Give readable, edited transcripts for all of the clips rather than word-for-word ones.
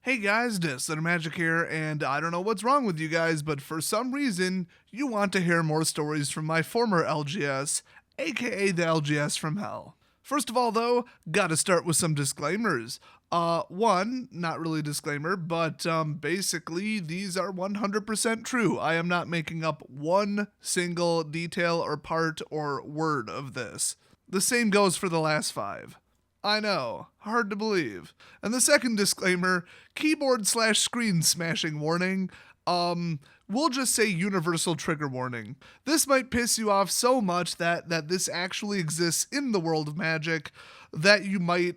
Hey guys, DesolatorMagic here, and I don't know what's wrong with you guys, but for some reason, you want to hear more stories from my former LGS, aka the LGS From Hell. First of all, though, gotta start with some disclaimers. One, not really a disclaimer, but basically, these are 100% true. I am not making up one single detail or part or word of this. The same goes for the last 5. I know, hard to believe. And the second disclaimer, keyboard/screen smashing warning. We'll just say universal trigger warning. This might piss you off so much that this actually exists in the world of Magic that you might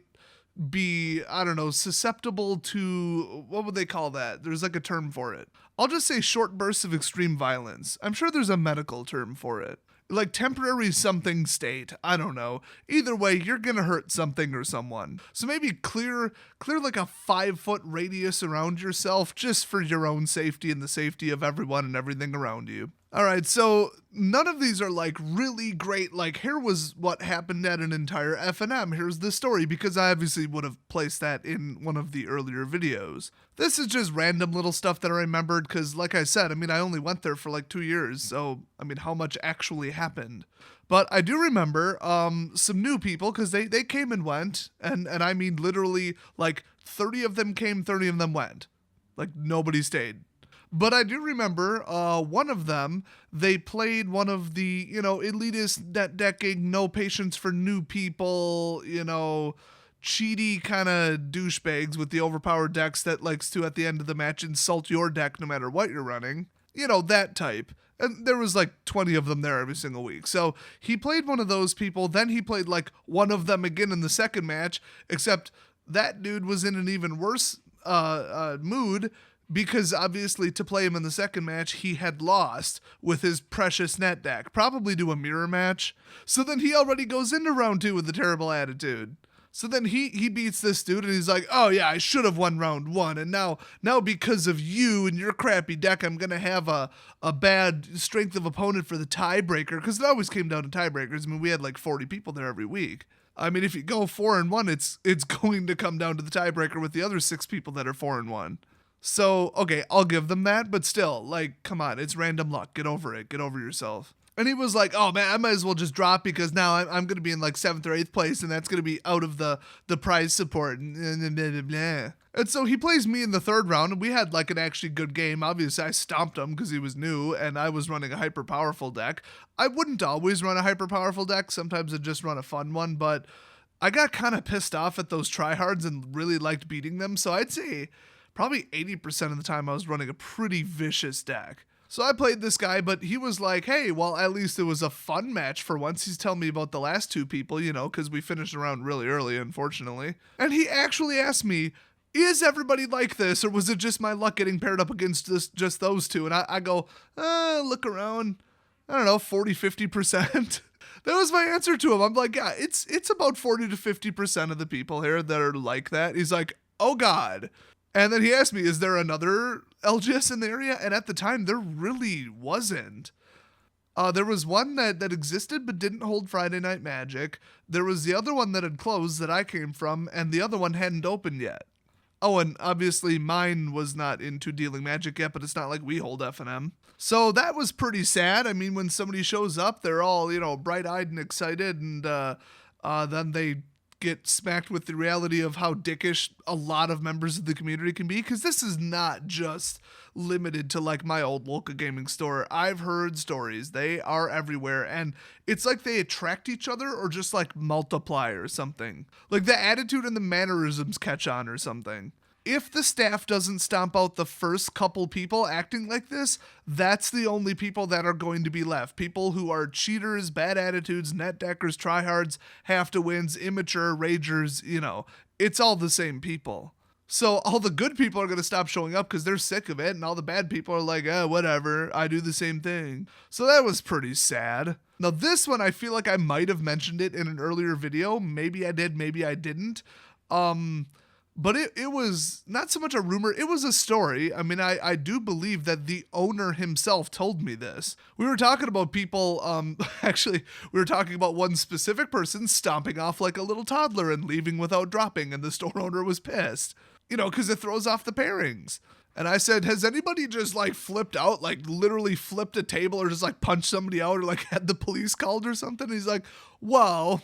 be, I don't know, susceptible to, what would they call that? There's like a term for it. I'll just say short bursts of extreme violence. I'm sure there's a medical term for it. Like temporary something state. I don't know. Either way, you're gonna hurt something or someone. So maybe clear like a 5-foot radius around yourself just for your own safety and the safety of everyone and everything around you. Alright, so none of these are like really great, like here was what happened at an entire FNM, here's the story, because I obviously would have placed that in one of the earlier videos. This is just random little stuff that I remembered, because like I said, I mean, I only went there for like 2 years, so I mean, how much actually happened? But I do remember some new people, because they came and went, and I mean literally like 30 of them came, 30 of them went. Like nobody stayed. But I do remember one of them, they played one of the, elitist net decking, no patience for new people, cheaty kind of douchebags with the overpowered decks that likes to, at the end of the match, insult your deck no matter what you're running. That type. And there was like 20 of them there every single week. So he played one of those people, then he played like one of them again in the second match, except that dude was in an even worse mood, because obviously to play him in the second match, he had lost with his precious net deck, probably to a mirror match. So then he already goes into round 2 with a terrible attitude. So then he beats this dude and he's like, oh yeah, I should have won round 1. And now because of you and your crappy deck, I'm going to have a bad strength of opponent for the tiebreaker. Because it always came down to tiebreakers. I mean, we had like 40 people there every week. I mean, if you go 4-1, it's going to come down to the tiebreaker with the other 6 people that are 4-1. So, okay, I'll give them that, but still, like, come on, it's random luck. Get over it. Get over yourself. And he was like, oh man, I might as well just drop because now I'm going to be in like 7th or 8th place and that's going to be out of the prize support. And so he plays me in the 3rd round and we had like an actually good game. Obviously, I stomped him because he was new and I was running a hyper powerful deck. I wouldn't always run a hyper powerful deck. Sometimes I'd just run a fun one, but I got kind of pissed off at those tryhards and really liked beating them. So I'd say probably 80% of the time I was running a pretty vicious deck. So I played this guy, but he was like, hey, well, at least it was a fun match for once. He's telling me about the last 2 people, because we finished around really early, unfortunately. And he actually asked me, is everybody like this, or was it just my luck getting paired up against just those 2? And I go, look around, I don't know, 40, 50%. That was my answer to him. I'm like, yeah, it's about 40 to 50% of the people here that are like that. He's like, oh God. And then he asked me, is there another LGS in the area? And at the time, there really wasn't. There was one that existed but didn't hold Friday Night Magic. There was the other one that had closed that I came from, and the other one hadn't opened yet. Oh, and obviously mine was not into dealing Magic yet, but it's not like we hold F&M. So that was pretty sad. I mean, when somebody shows up, they're all, bright-eyed and excited, and then they get smacked with the reality of how dickish a lot of members of the community can be, because this is not just limited to like my old local gaming store. I've heard stories. They are everywhere, and it's like they attract each other or just like multiply or something. Like the attitude and the mannerisms catch on or something. If the staff doesn't stomp out the first couple people acting like this, that's the only people that are going to be left. People who are cheaters, bad attitudes, net deckers, tryhards, have-to-wins, immature, ragers, it's all the same people. So all the good people are going to stop showing up because they're sick of it, and all the bad people are like, whatever, I do the same thing. So that was pretty sad. Now this one, I feel like I might have mentioned it in an earlier video. Maybe I did, maybe I didn't. But it was not so much a rumor, it was a story. I mean, I do believe that the owner himself told me this. We were talking about people, actually, we were talking about one specific person stomping off like a little toddler and leaving without dropping, and the store owner was pissed. because it throws off the pairings. And I said, has anybody just like flipped out, like literally flipped a table or just like punched somebody out or like had the police called or something? And he's like, well,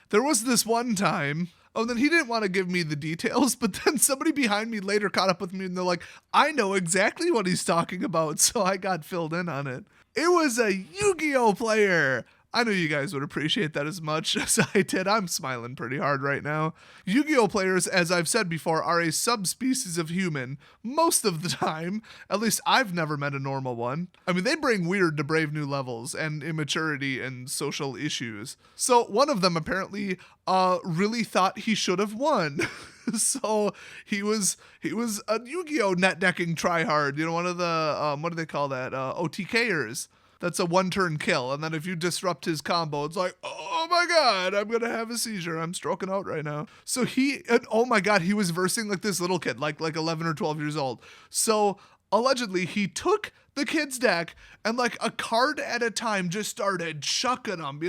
there was this one time. Oh, then he didn't want to give me the details, but then somebody behind me later caught up with me and they're like, I know exactly what he's talking about. So I got filled in on it. It was a Yu-Gi-Oh player. I know you guys would appreciate that as much as I did. I'm smiling pretty hard right now. Yu-Gi-Oh players, as I've said before, are a subspecies of human most of the time. At least I've never met a normal one. I mean, they bring weird to brave new levels and immaturity and social issues. So one of them apparently really thought he should have won. So he was a Yu-Gi-Oh net decking tryhard. One of the, what do they call that? OTKers. That's a one-turn kill, and then if you disrupt his combo, it's like, oh my god, I'm gonna have a seizure. I'm stroking out right now. So oh my god, he was versing like this little kid, like 11 or 12 years old. So allegedly, he took the kid's deck and like a card at a time just started chucking them,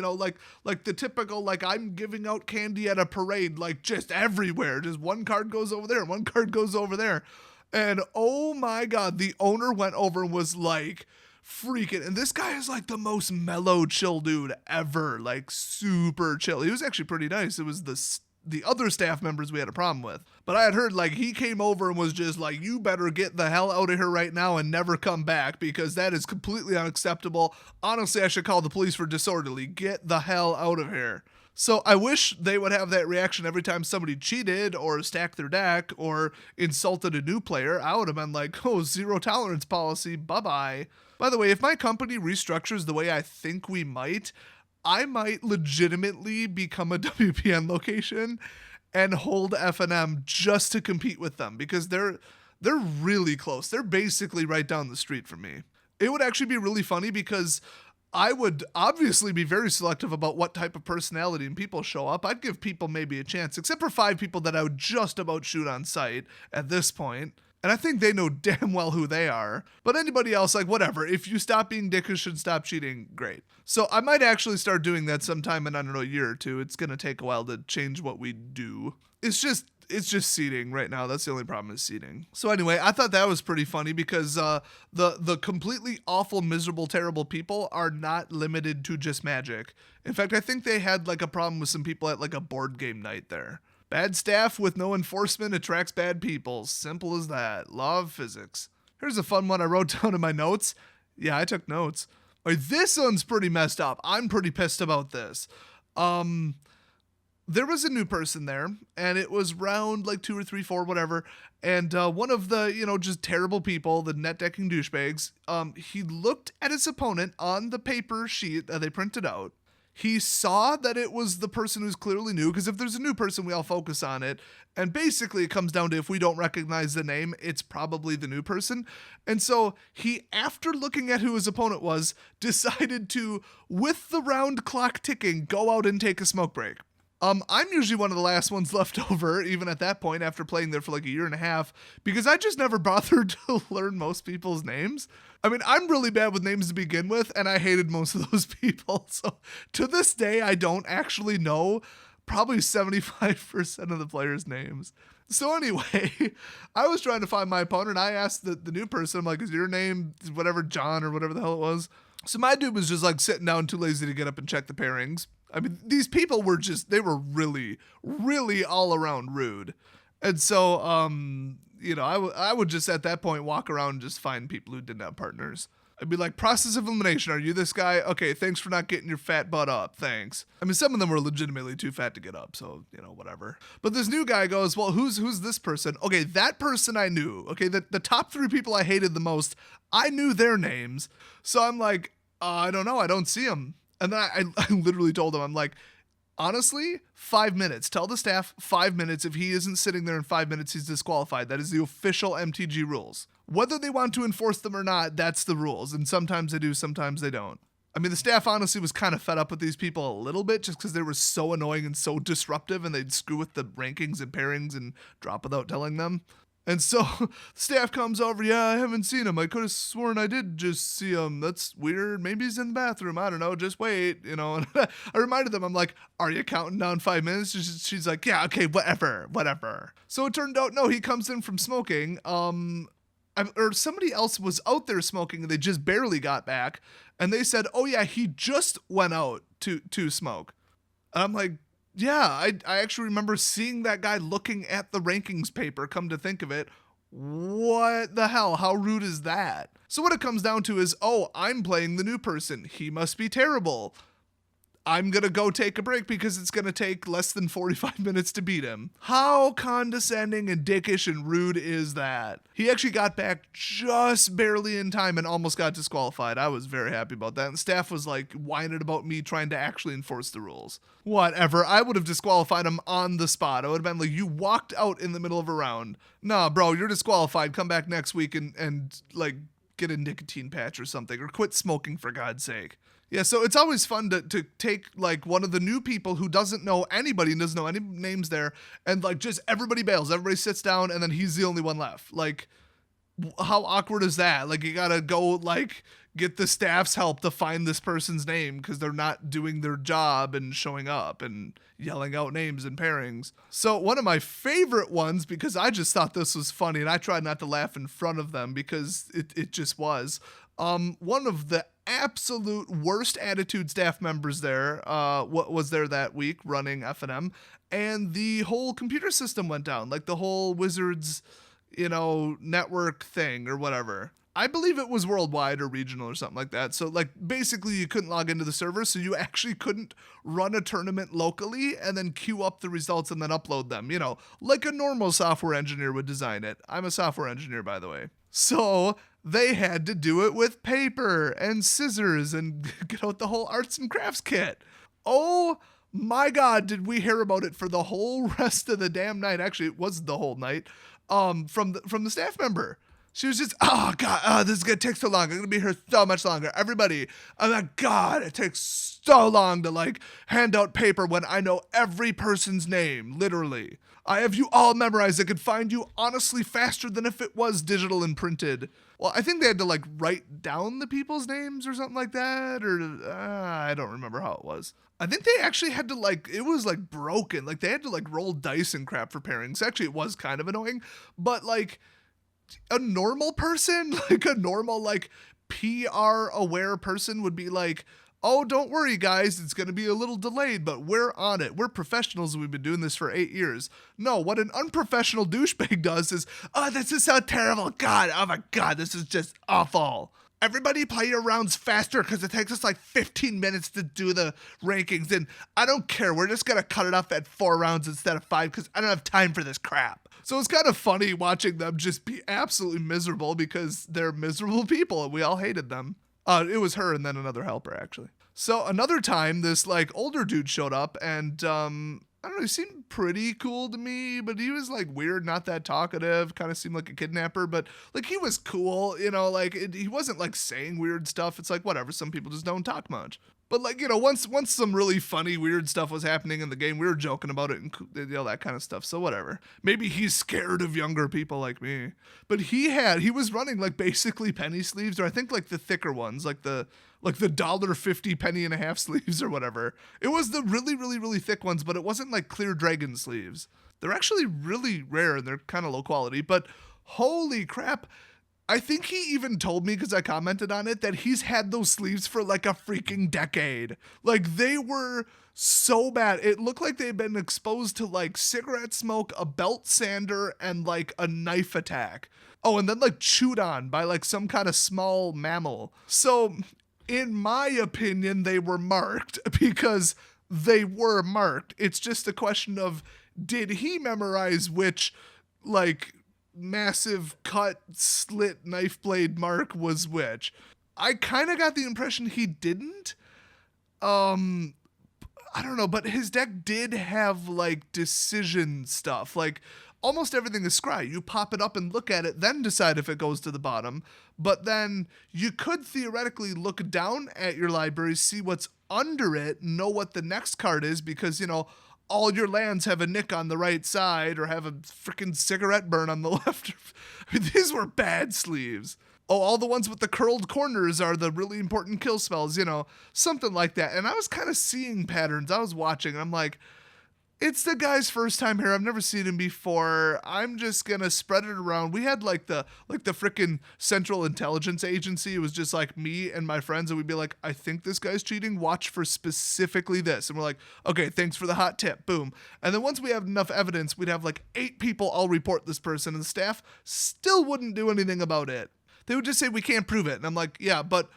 like the typical, like I'm giving out candy at a parade, like just everywhere. Just one card goes over there, one card goes over there. And oh my god, the owner went over and was like, freaking, and this guy is like the most mellow, chill dude ever, like super chill. He was actually pretty nice. It was the other staff members we had a problem with. But I had heard like he came over and was just like, you better get the hell out of here right now and never come back because that is completely unacceptable. Honestly, I should call the police for disorderly. Get the hell out of here. So I wish they would have that reaction every time somebody cheated or stacked their deck or insulted a new player. I would have been like, oh, zero tolerance policy, bye-bye. By the way, if my company restructures the way I think we might, I might legitimately become a WPN location and hold F&M just to compete with them because they're really close. They're basically right down the street from me. It would actually be really funny because I would obviously be very selective about what type of personality and people show up. I'd give people maybe a chance, except for 5 people that I would just about shoot on sight at this point. And I think they know damn well who they are. But anybody else, like, whatever. If you stop being dickish and stop cheating, great. So I might actually start doing that sometime in, I don't know, a year or two. It's going to take a while to change what we do. It's just seating right now. That's the only problem is seating. So anyway, I thought that was pretty funny because the completely awful, miserable, terrible people are not limited to just Magic. In fact, I think they had like a problem with some people at like a board game night there. Bad staff with no enforcement attracts bad people. Simple as that. Law of physics. Here's a fun one I wrote down in my notes. Yeah, I took notes. All right, this one's pretty messed up. I'm pretty pissed about this. There was a new person there, and it was round like 2 or 3, 4, whatever. And one of the, just terrible people, the net decking douchebags, he looked at his opponent on the paper sheet that they printed out. He saw that it was the person who's clearly new, because if there's a new person, we all focus on it. And basically it comes down to if we don't recognize the name, it's probably the new person. And so he, after looking at who his opponent was, decided to, with the round clock ticking, go out and take a smoke break. I'm usually one of the last ones left over, even at that point, after playing there for like a year and a half, because I just never bothered to learn most people's names. I mean, I'm really bad with names to begin with, and I hated most of those people. So to this day, I don't actually know probably 75% of the players' names. So anyway, I was trying to find my opponent. I asked the new person, I'm like, is your name whatever, John or whatever the hell it was? So my dude was just like sitting down, too lazy to get up and check the pairings. I mean, these people were they were really, really all around rude. And so, I would just at that point walk around and just find people who didn't have partners. I'd be like, process of elimination. Are you this guy? Okay, thanks for not getting your fat butt up. Thanks. I mean, some of them were legitimately too fat to get up, so, whatever. But this new guy goes, well, who's this person? Okay, that person I knew. Okay, the top 3 people I hated the most, I knew their names. So I'm like, I don't know. I don't see them. And then I literally told him, I'm like, honestly, 5 minutes. Tell the staff 5 minutes. If he isn't sitting there in 5 minutes, he's disqualified. That is the official MTG rules. Whether they want to enforce them or not, that's the rules. And sometimes they do, sometimes they don't. I mean, the staff honestly was kind of fed up with these people a little bit just because they were so annoying and so disruptive and they'd screw with the rankings and pairings and drop without telling them. And so staff comes over, yeah, I haven't seen him. I could have sworn I did just see him. That's weird. Maybe he's in the bathroom. I don't know. Just wait, you know. And I reminded them, I'm like, are you counting down 5 minutes? She's like, yeah, okay, whatever. So it turned out, no, he comes in from smoking. Or somebody else was out there smoking and they just barely got back. And they said, oh yeah, he just went out to smoke. And I'm like, yeah, I actually remember seeing that guy looking at the rankings paper, come to think of it. What the hell? How rude is that? So what it comes down to is, oh, I'm playing the new person. He must be terrible. I'm going to go take a break because it's going to take less than 45 minutes to beat him. How condescending and dickish and rude is that? He actually got back just barely in time and almost got disqualified. I was very happy about that. And staff was like whining about me trying to actually enforce the rules. Whatever. I would have disqualified him on the spot. I would have been like, you walked out in the middle of a round. Nah, bro, you're disqualified. Come back next week and like get a nicotine patch or something, or quit smoking for God's sake. Yeah, so it's always fun to take like one of the new people who doesn't know anybody and doesn't know any names there, and like just everybody bails, everybody sits down, and then he's the only one left. Like, how awkward is that? Like, you gotta go like get the staff's help to find this person's name because they're not doing their job and showing up and yelling out names and pairings. So one of my favorite ones, because I just thought this was funny and I tried not to laugh in front of them because it just was, one of the absolute worst attitude staff members there what was there that week running F&M, and the whole computer system went down, like the whole Wizards, network thing or whatever. I believe it was worldwide or regional or something like that. So like basically you couldn't log into the server, so you actually couldn't run a tournament locally and then queue up the results and then upload them, like a normal software engineer would design it. I'm a software engineer, by the way. So they had to do it with paper and scissors and get out the whole arts and crafts kit. Oh my God, did we hear about it for the whole rest of the damn night? Actually, it was the whole night. From the staff member. She was just, oh God, this is going to take so long. I'm going to be here so much longer. Everybody, oh my God, it takes so long to like hand out paper when I know every person's name, literally. I have you all memorized. I could find you honestly faster than if it was digital and printed. Well, I think they had to like write down the people's names or something like that, or I don't remember how it was. I think they actually had to like, it was like broken. Like they had to like roll dice and crap for pairings. Actually, it was kind of annoying, but like a normal person, like a normal like PR aware person would be like, oh, don't worry, guys, it's going to be a little delayed, but we're on it. We're professionals. We've been doing this for 8 years. No, what an unprofessional douchebag does is, oh, this is so terrible. God, oh my God, this is just awful. Everybody play your rounds faster because it takes us like 15 minutes to do the rankings, and I don't care. We're just going to cut it off at 4 rounds instead of 5 because I don't have time for this crap. So it's kind of funny watching them just be absolutely miserable because they're miserable people and we all hated them. It was her and then another helper, actually. So another time, this like older dude showed up and I don't know, he seemed pretty cool to me, but he was like weird, not that talkative, kind of seemed like a kidnapper, but like he was cool, like he wasn't like saying weird stuff. It's like, whatever, some people just don't talk much. But like, once some really funny, weird stuff was happening in the game, we were joking about it and that kind of stuff. So whatever. Maybe he's scared of younger people like me. But he was running like basically penny sleeves, or I think like the thicker ones, like the $1.50 penny and a half sleeves or whatever. It was the really, really, really thick ones, but it wasn't like clear dragon sleeves. They're actually really rare and they're kind of low quality, but holy crap. I think he even told me, because I commented on it, that he's had those sleeves for like a freaking decade. Like they were so bad. It looked like they'd been exposed to like cigarette smoke, a belt sander, and like a knife attack. Oh, and then like chewed on by like some kind of small mammal. So in my opinion, they were marked because they were marked. It's just a question of, did he memorize which like massive cut slit knife blade mark was which? I kind of got the impression he didn't. I don't know, but his deck did have like decision stuff. Like almost everything is scry. You pop it up and look at it, then decide if it goes to the bottom. But then you could theoretically look down at your library, see what's under it, know what the next card is, because all your lands have a nick on the right side or have a freaking cigarette burn on the left. I mean, these were bad sleeves. Oh, all the ones with the curled corners are the really important kill spells, you know, something like that. And I was kind of seeing patterns. I was watching, and I'm like, it's the guy's first time here. I've never seen him before. I'm just gonna spread it around. We had like the freaking Central Intelligence Agency. It was just like me and my friends, and we'd be like, I think this guy's cheating. Watch for specifically this. And we're like, okay, thanks for the hot tip. Boom. And then once we have enough evidence, we'd have like 8 people all report this person, and the staff still wouldn't do anything about it. They would just say, we can't prove it. And I'm like, yeah, but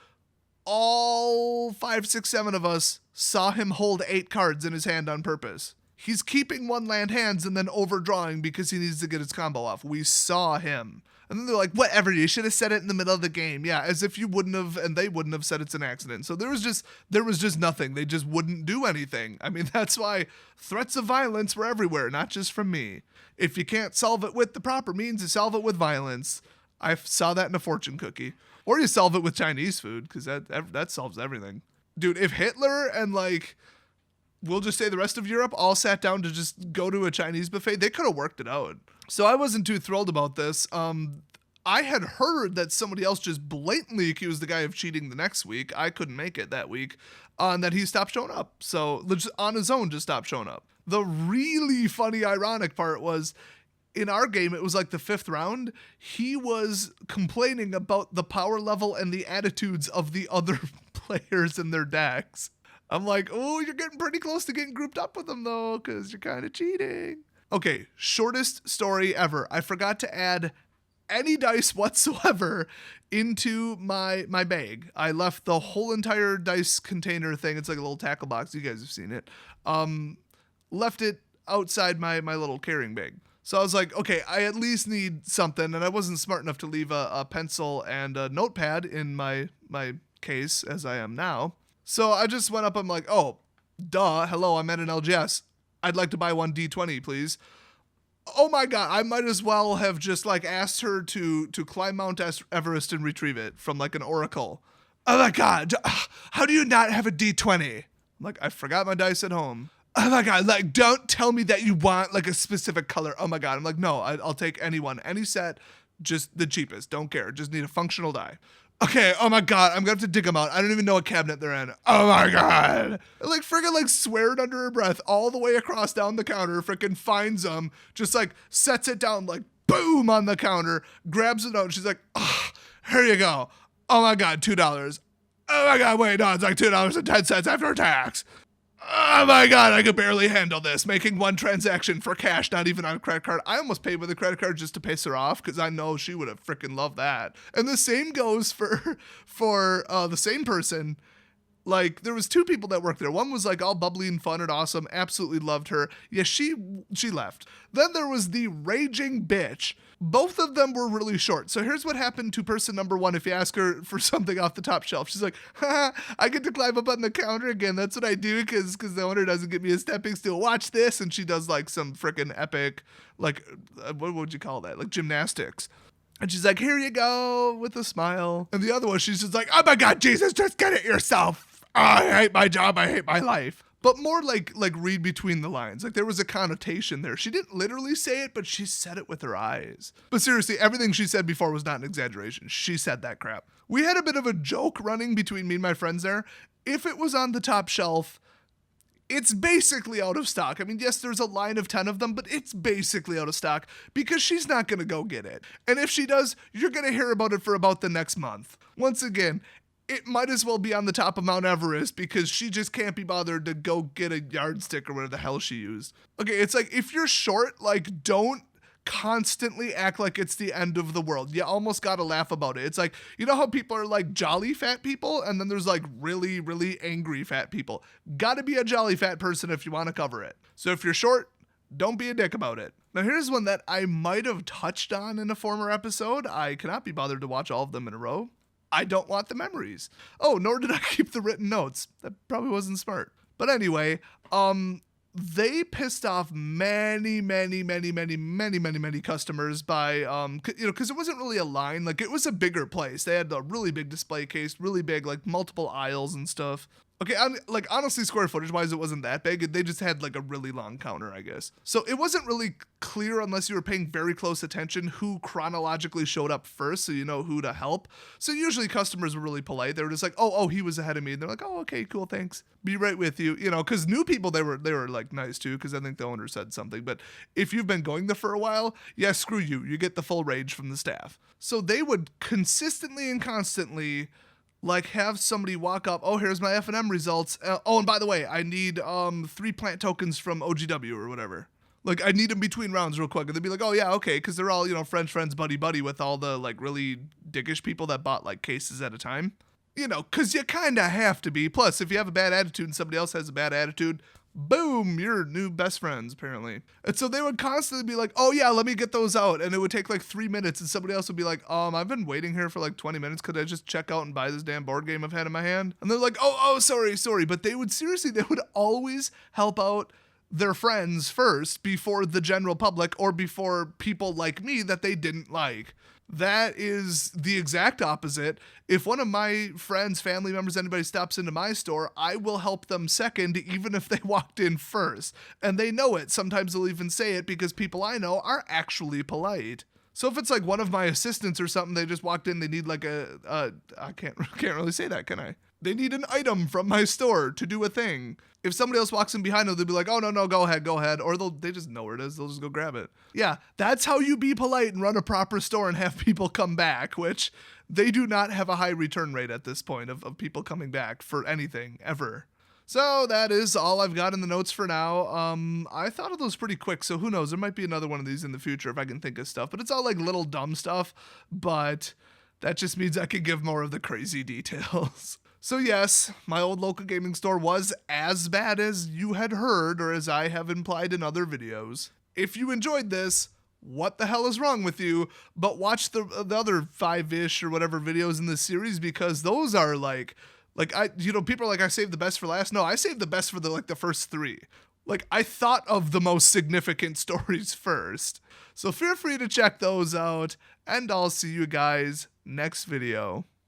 all 5, 6, 7 of us saw him hold 8 cards in his hand on purpose. He's keeping one land hands and then overdrawing because he needs to get his combo off. We saw him. And then they're like, whatever, you should have said it in the middle of the game. Yeah, as if you wouldn't have, and they wouldn't have said it's an accident. So there was just nothing. They just wouldn't do anything. I mean, that's why threats of violence were everywhere, not just from me. If you can't solve it with the proper means, you solve it with violence. I saw that in a fortune cookie. Or you solve it with Chinese food, because that solves everything. Dude, if Hitler and like, we'll just say the rest of Europe all sat down to just go to a Chinese buffet, they could have worked it out. So I wasn't too thrilled about this. I had heard that somebody else just blatantly accused the guy of cheating the next week. I couldn't make it that week. And that he stopped showing up. So on his own, just stopped showing up. The really funny, ironic part was, in our game, it was like the 5th round. He was complaining about the power level and the attitudes of the other players in their decks. I'm like, oh, you're getting pretty close to getting grouped up with them, though, because you're kind of cheating. Okay, shortest story ever. I forgot to add any dice whatsoever into my bag. I left the whole entire dice container thing. It's like a little tackle box. You guys have seen it. Left it outside my little carrying bag. So I was like, okay, I at least need something. And I wasn't smart enough to leave a pencil and a notepad in my case, as I am now. So I just went up, I'm like, oh, duh, hello, I'm at an LGS. I'd like to buy one D20, please. Oh my God, I might as well have just like asked her to climb Mount Everest and retrieve it from like an oracle. Oh my God, how do you not have a D20? I'm like, I forgot my dice at home. Oh my God, like, don't tell me that you want like a specific color. Oh my God, I'm like, no, I'll take any one, any set, just the cheapest, don't care, just need a functional die. Okay, oh my God, I'm gonna have to dig them out. I don't even know what cabinet they're in. Oh my God. Like, friggin' like swearing under her breath all the way across down the counter, friggin' finds them, just like sets it down like boom on the counter, grabs it out, and she's like, oh, here you go. Oh my God, $2. Oh my God, wait, no, it's like $2.10 after tax. Oh my God, I could barely handle this. Making one transaction for cash, not even on a credit card. I almost paid with a credit card just to piss her off because I know she would have freaking loved that. And the same goes for the same person. Like, there was 2 people that worked there. One was like all bubbly and fun and awesome. Absolutely loved her. Yeah, she left. Then there was the raging bitch. Both of them were really short. So here's what happened to person number 1 if you ask her for something off the top shelf. She's like, I get to climb up on the counter again. That's what I do because the owner doesn't give me a stepping stool. Watch this. And she does like some freaking epic, like, what would you call that? Like gymnastics. And she's like, here you go, with a smile. And the other one, she's just like, oh my God, Jesus, just get it yourself. I hate my job. I hate my life. But more like read between the lines. Like there was a connotation there. She didn't literally say it, but she said it with her eyes. But seriously, everything she said before was not an exaggeration. She said that crap. We had a bit of a joke running between me and my friends there. If it was on the top shelf, it's basically out of stock. I mean, yes, there's a line of 10 of them, but it's basically out of stock because she's not going to go get it. And if she does, you're going to hear about it for about the next month. Once again, it might as well be on the top of Mount Everest because she just can't be bothered to go get a yardstick or whatever the hell she used. Okay, it's like if you're short, like don't constantly act like it's the end of the world. You almost gotta laugh about it. It's like, you know how people are like jolly fat people and then there's like really, really angry fat people. Gotta be a jolly fat person if you want to cover it. So if you're short, don't be a dick about it. Now here's one that I might have touched on in a former episode. I cannot be bothered to watch all of them in a row. I don't want the memories. Oh, nor did I keep the written notes. That probably wasn't smart. But anyway, they pissed off many customers by, because it wasn't really a line. Like, it was a bigger place. They had a really big display case, really big, like multiple aisles and stuff. Okay, like honestly, square footage wise, it wasn't that big. They just had like a really long counter, I guess. So it wasn't really clear unless you were paying very close attention who chronologically showed up first, so you know who to help. So usually customers were really polite. They were just like, oh, he was ahead of me. And they're like, oh, okay, cool, thanks. Be right with you. You know, because new people they were like nice too, because I think the owner said something. But if you've been going there for a while, yeah, screw you. You get the full rage from the staff. So they would consistently and constantly like have somebody walk up, oh, here's my F&M results. Oh, and by the way, I need 3 plant tokens from OGW or whatever. Like, I need them between rounds real quick. And they'd be like, oh, yeah, okay, because they're all, you know, friends, buddy with all the, like, really dickish people that bought, like, cases at a time. You know, because you kind of have to be. Plus, if you have a bad attitude and somebody else has a bad attitude, boom, you're new best friends, apparently. And so they would constantly be like, oh yeah, let me get those out. And it would take like 3 minutes and somebody else would be like, I've been waiting here for like 20 minutes. Could I just check out and buy this damn board game I've had in my hand? And they're like, oh, sorry. But they would always help out their friends first before the general public or before people like me that they didn't like. That is the exact opposite. If one of my friends, family members, anybody stops into my store, I will help them second, even if they walked in first. And they know it. Sometimes they'll even say it because people I know are actually polite. So if it's like one of my assistants or something, they just walked in, they need like I can't really say that, can I? They need an item from my store to do a thing. If somebody else walks in behind them, they'll be like, oh, no, go ahead. Or they just know where it is. They'll just go grab it. Yeah, that's how you be polite and run a proper store and have people come back, which they do not have a high return rate at this point of people coming back for anything, ever. So that is all I've got in the notes for now. I thought of those pretty quick, so who knows? There might be another one of these in the future if I can think of stuff. But it's all like little dumb stuff, but that just means I can give more of the crazy details. So yes, my old local gaming store was as bad as you had heard or as I have implied in other videos. If you enjoyed this, what the hell is wrong with you? But watch the other 5-ish or whatever videos in this series because those are people are like, I saved the best for last. No, I saved the best for the first 3. Like, I thought of the most significant stories first. So feel free to check those out, and I'll see you guys next video.